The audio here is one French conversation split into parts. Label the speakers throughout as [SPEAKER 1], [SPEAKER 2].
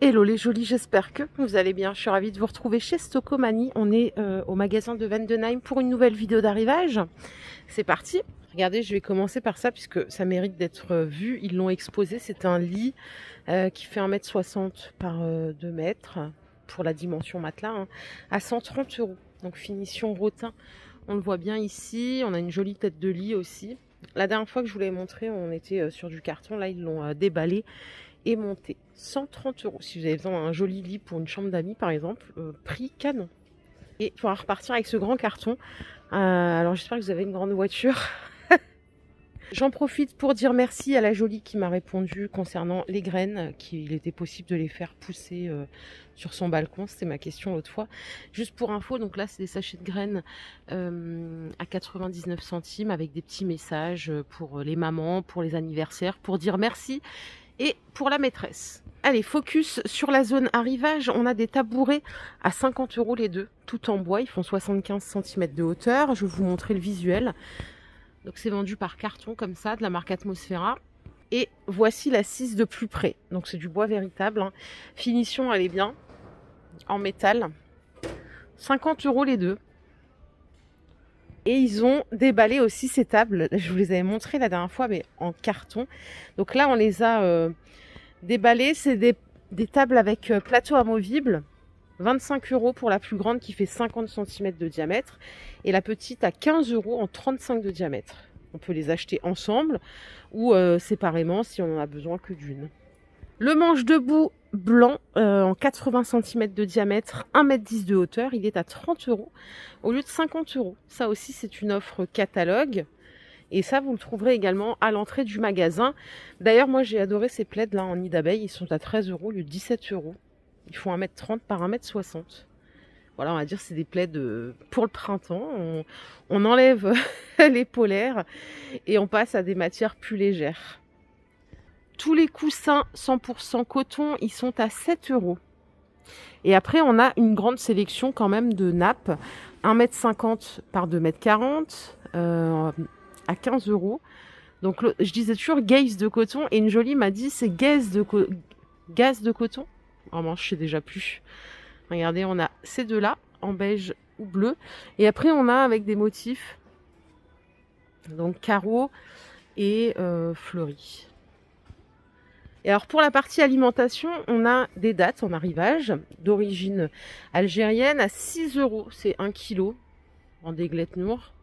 [SPEAKER 1] Hello les jolis, j'espère que vous allez bien. Je suis ravie de vous retrouver chez Stocomanie. On est au magasin de Vendenheim pour une nouvelle vidéo d'arrivage. C'est parti. Regardez, je vais commencer par ça puisque ça mérite d'être vu. Ils l'ont exposé. C'est un lit qui fait 1,60 m par 2 mètres pour la dimension matelas hein, à 130 €. Donc finition rotin. On le voit bien ici. On a une jolie tête de lit aussi. La dernière fois que je vous l'avais montré, on était sur du carton. Là, ils l'ont déballé et monté. 130 €. Si vous avez besoin d'un joli lit pour une chambre d'amis, par exemple, prix canon. Et il faudra repartir avec ce grand carton. Alors, j'espère que vous avez une grande voiture. J'en profite pour dire merci à la jolie qui m'a répondu concernant les graines, qu'il était possible de les faire pousser sur son balcon. C'était ma question l'autre fois. Juste pour info, donc là, c'est des sachets de graines à 99 centimes avec des petits messages pour les mamans, pour les anniversaires, pour dire merci. Et pour la maîtresse. Allez, focus sur la zone arrivage. On a des tabourets à 50 € les deux, tout en bois. Ils font 75 cm de hauteur. Je vais vous montrer le visuel. Donc c'est vendu par carton comme ça, de la marque Atmosfera. Et voici l'assise de plus près. Donc c'est du bois véritable. Hein. Finition, elle est bien. En métal. 50 € les deux. Et ils ont déballé aussi ces tables. Je vous les avais montrées la dernière fois, mais en carton. Donc là, on les a déballées. C'est des tables avec plateau amovible. 25 € pour la plus grande qui fait 50 cm de diamètre. Et la petite à 15 € en 35 de diamètre. On peut les acheter ensemble ou séparément si on en a besoin que d'une. Le manche debout blanc en 80 cm de diamètre, 1,10 m de hauteur, il est à 30 € au lieu de 50 €. Ça aussi, c'est une offre catalogue. Et ça, vous le trouverez également à l'entrée du magasin. D'ailleurs, moi, j'ai adoré ces plaids là en nid d'abeille. Ils sont à 13 € au lieu de 17 €. Ils font 1,30 m par 1,60 m. Voilà, on va dire c'est des plaids pour le printemps. On enlève les polaires et on passe à des matières plus légères. Tous les coussins 100% coton, ils sont à 7 €. Et après, on a une grande sélection quand même de nappes. 1,50 m par 2,40 m à 15 €. Donc, je disais toujours gaze de coton. Et une jolie m'a dit, c'est gaze de coton. Vraiment, je sais déjà plus. Regardez, on a ces deux-là, en beige ou bleu. Et après, on a avec des motifs. Donc, carreaux et fleuris. Et alors pour la partie alimentation, on a des dattes en arrivage d'origine algérienne à 6 €. C'est 1 kg en déglette nour.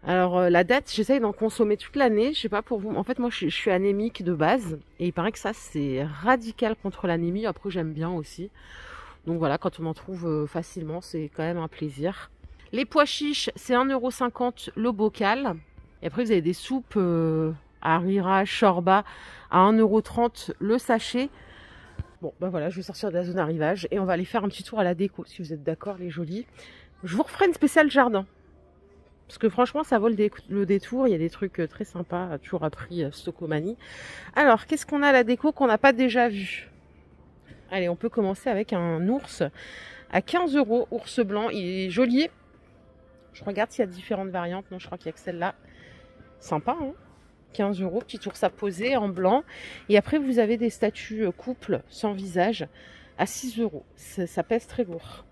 [SPEAKER 1] Alors la date, j'essaye d'en consommer toute l'année. Je sais pas pour vous. En fait, moi je suis anémique de base. Et il paraît que ça c'est radical contre l'anémie. Après j'aime bien aussi. Donc voilà, quand on en trouve facilement, c'est quand même un plaisir. Les pois chiches, c'est 1,50 € le bocal. Et après vous avez des soupes... harira, shorba à 1,30 € le sachet. Bon, ben voilà, je vais sortir de la zone arrivage et on va aller faire un petit tour à la déco, si vous êtes d'accord, les jolis. Je vous referai une spéciale jardin. Parce que franchement, ça vaut le détour. Il y a des trucs très sympas, toujours à prix Stocomanie. Alors, qu'est-ce qu'on a à la déco qu'on n'a pas déjà vu? Allez, on peut commencer avec un ours à 15 €. Ours blanc, il est joli. Je regarde s'il y a différentes variantes. Non, je crois qu'il n'y a que celle-là. Sympa, hein? 15 €, petit ours à poser en blanc. Et après, vous avez des statues couple sans visage à 6 €. Ça pèse très lourd.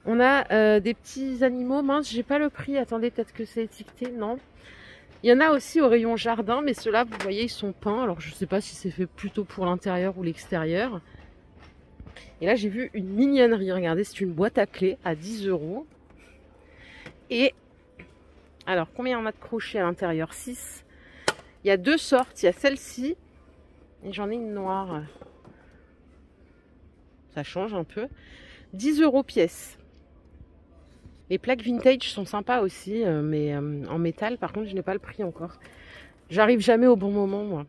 [SPEAKER 1] On a des petits animaux. Mince, j'ai pas le prix. Attendez, peut-être que c'est étiqueté. Non. Il y en a aussi au rayon jardin, mais ceux-là, vous voyez, ils sont peints. Alors, je sais pas si c'est fait plutôt pour l'intérieur ou l'extérieur. Et là, j'ai vu une mignonnerie. Regardez, c'est une boîte à clés à 10 €. Et alors, combien on a de crochets à l'intérieur? 6. Il y a deux sortes. Il y a celle-ci. Et j'en ai une noire. Ça change un peu. 10 € pièce. Les plaques vintage sont sympas aussi. Mais en métal, par contre, je n'ai pas le prix encore. J'arrive jamais au bon moment, moi.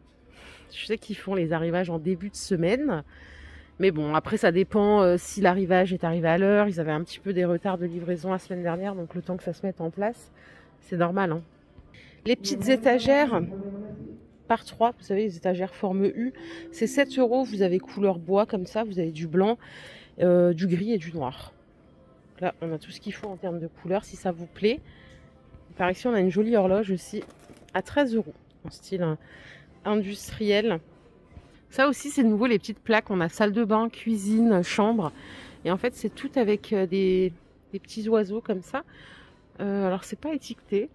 [SPEAKER 1] Je sais qu'ils font les arrivages en début de semaine. Mais bon, après, ça dépend si l'arrivage est arrivé à l'heure. Ils avaient un petit peu des retards de livraison la semaine dernière. Donc, le temps que ça se mette en place. C'est normal, hein. Les petites étagères par 3, vous savez, les étagères forme U, c'est 7 €. Vous avez couleur bois comme ça, vous avez du blanc, du gris et du noir. Là, on a tout ce qu'il faut en termes de couleurs, si ça vous plaît. Par ici, on a une jolie horloge aussi à 13 € en style industriel. Ça aussi, c'est nouveau, les petites plaques. On a salle de bain, cuisine, chambre. Et en fait, c'est tout avec des petits oiseaux comme ça. Alors, c'est pas étiqueté.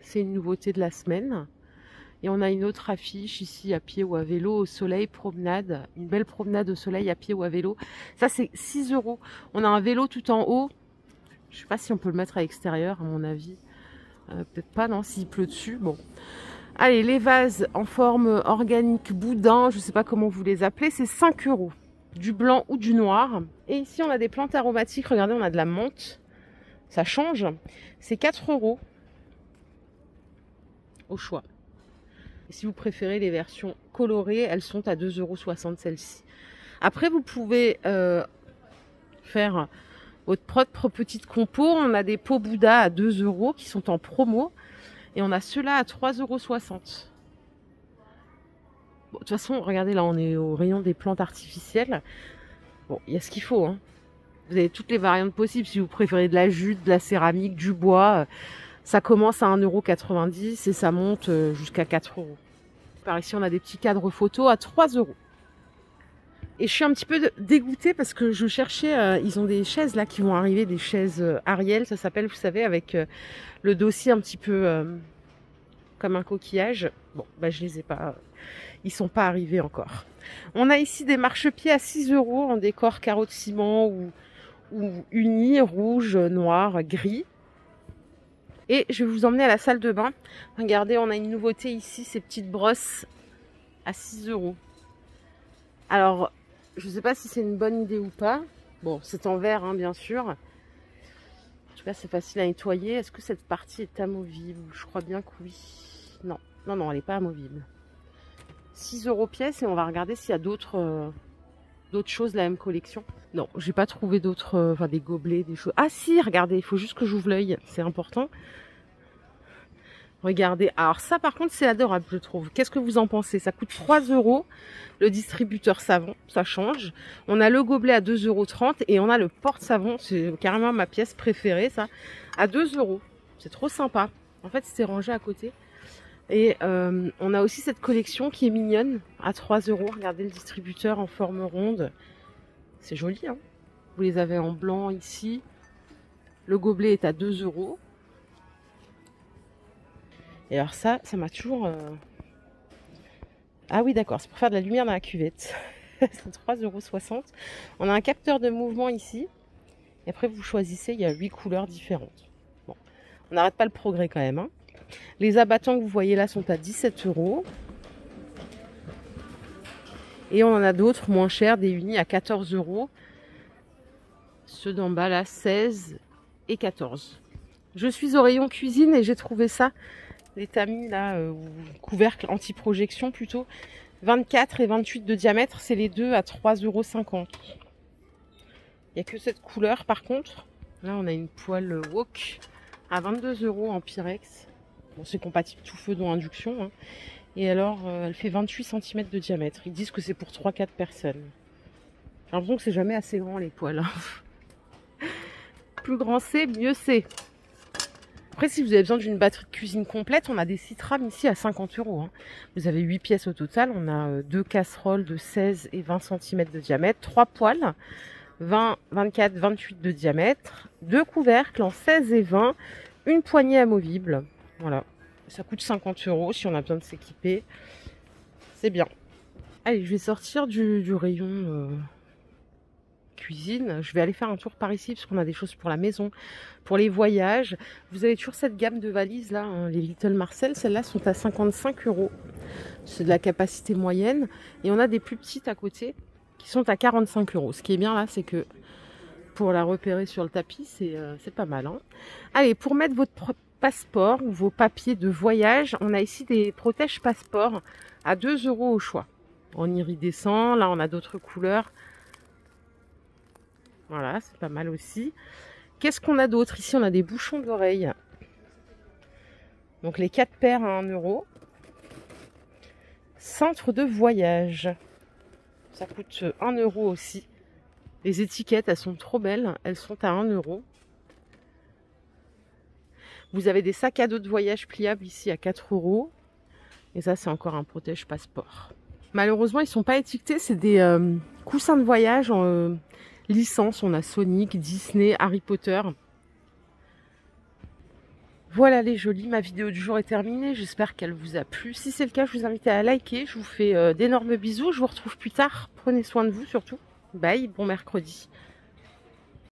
[SPEAKER 1] C'est une nouveauté de la semaine. Et on a une autre affiche ici, à pied ou à vélo, au soleil, promenade. Une belle promenade au soleil, à pied ou à vélo. Ça, c'est 6 €. On a un vélo tout en haut. Je sais pas si on peut le mettre à l'extérieur, à mon avis. Peut-être pas, non, s'il pleut dessus. Bon. Allez, les vases en forme organique, boudin, je ne sais pas comment vous les appelez, c'est 5 €. Du blanc ou du noir. Et ici, on a des plantes aromatiques. Regardez, on a de la menthe. Ça change. C'est 4 € au choix. Et si vous préférez les versions colorées, elles sont à 2,60 € celles-ci. Après, vous pouvez faire votre propre petite compo. On a des pots Bouddha à 2 € qui sont en promo. Et on a ceux-là à 3,60 €. Bon, de toute façon, regardez, là, on est au rayon des plantes artificielles. Bon, il y a ce qu'il faut, hein. Vous avez toutes les variantes possibles. Si vous préférez de la jute, de la céramique, du bois, ça commence à 1,90 € et ça monte jusqu'à 4 €. Par ici, on a des petits cadres photos à 3 €. Et je suis un petit peu dégoûtée parce que je cherchais, ils ont des chaises là qui vont arriver, des chaises Ariel, ça s'appelle, vous savez, avec le dossier un petit peu comme un coquillage. Bon, bah je les ai pas, ils sont pas arrivés encore. On a ici des marchepieds à 6 € en décor carreau de ciment ou uni, rouge, noir, gris. Et je vais vous emmener à la salle de bain. Regardez, on a une nouveauté ici, ces petites brosses à 6 €. Alors, je ne sais pas si c'est une bonne idée ou pas. Bon, c'est en verre, hein, bien sûr. En tout cas, c'est facile à nettoyer. Est-ce que cette partie est amovible? Je crois bien que oui. Non, non, non, elle n'est pas amovible. 6 € pièce et on va regarder s'il y a d'autres choses de la même collection. Non, j'ai pas trouvé d'autres, enfin des gobelets, des choses. Ah si, regardez, il faut juste que j'ouvre l'œil, c'est important. Regardez, alors ça par contre c'est adorable je trouve. Qu'est-ce que vous en pensez? Ça coûte 3 €. Le distributeur savon, ça change. On a le gobelet à 2,30 € et on a le porte-savon, c'est carrément ma pièce préférée ça, à 2 €. C'est trop sympa. En fait c'est rangé à côté. Et on a aussi cette collection qui est mignonne à 3 €. Regardez le distributeur en forme ronde. C'est joli, hein. Vous les avez en blanc ici. Le gobelet est à 2 €. Et alors ça m'a toujours... Ah oui, d'accord, c'est pour faire de la lumière dans la cuvette. C'est 3,60 €. On a un capteur de mouvement ici. Et après, vous choisissez, il y a 8 couleurs différentes. Bon, on n'arrête pas le progrès quand même, hein. Les abattants que vous voyez là sont à 17 €. Et on en a d'autres moins chers, des unis à 14 €. Ceux d'en bas là, 16 et 14. Je suis au rayon cuisine et j'ai trouvé ça. Les tamis là, couvercle anti-projection plutôt. 24 et 28 de diamètre, c'est les deux à 3,50 €. Il n'y a que cette couleur par contre. Là on a une poêle wok à 22 € en Pyrex. Bon, c'est compatible tout feu dont induction, hein. Et alors elle fait 28 cm de diamètre. Ils disent que c'est pour 3-4 personnes. J'ai l'impression que c'est jamais assez grand les poêles, hein. Plus grand c'est, mieux c'est. Après, si vous avez besoin d'une batterie de cuisine complète, on a des Citram ici à 50 €, hein. Vous avez 8 pièces au total. On a 2 casseroles de 16 et 20 cm de diamètre, 3 poêles, 20, 24, 28 de diamètre, 2 couvercles en 16 et 20, une poignée amovible. Voilà, ça coûte 50 € si on a besoin de s'équiper. C'est bien. Allez, je vais sortir du rayon... cuisine. Je vais aller faire un tour par ici parce qu'on a des choses pour la maison, pour les voyages. Vous avez toujours cette gamme de valises là, hein, les Little Marcel. Celles-là sont à 55 €. C'est de la capacité moyenne. Et on a des plus petites à côté qui sont à 45 €. Ce qui est bien là, c'est que pour la repérer sur le tapis, c'est pas mal, hein. Allez, pour mettre votre passeport ou vos papiers de voyage, on a ici des protèges passeports à 2 € au choix. En iridescent, là on a d'autres couleurs. Voilà, c'est pas mal aussi. Qu'est-ce qu'on a d'autre? Ici, on a des bouchons d'oreilles. Donc, les 4 paires à 1 €. Centre de voyage. Ça coûte 1 € aussi. Les étiquettes, elles sont trop belles. Elles sont à 1 €. Vous avez des sacs à dos de voyage pliables ici à 4 €. Et ça, c'est encore un protège passeport. Malheureusement, ils sont pas étiquetés. C'est des coussins de voyage en licence. On a Sonic, Disney, Harry Potter. Voilà les jolis, ma vidéo du jour est terminée, j'espère qu'elle vous a plu. Si c'est le cas, je vous invite à liker, je vous fais d'énormes bisous, je vous retrouve plus tard, prenez soin de vous surtout. Bye, bon mercredi.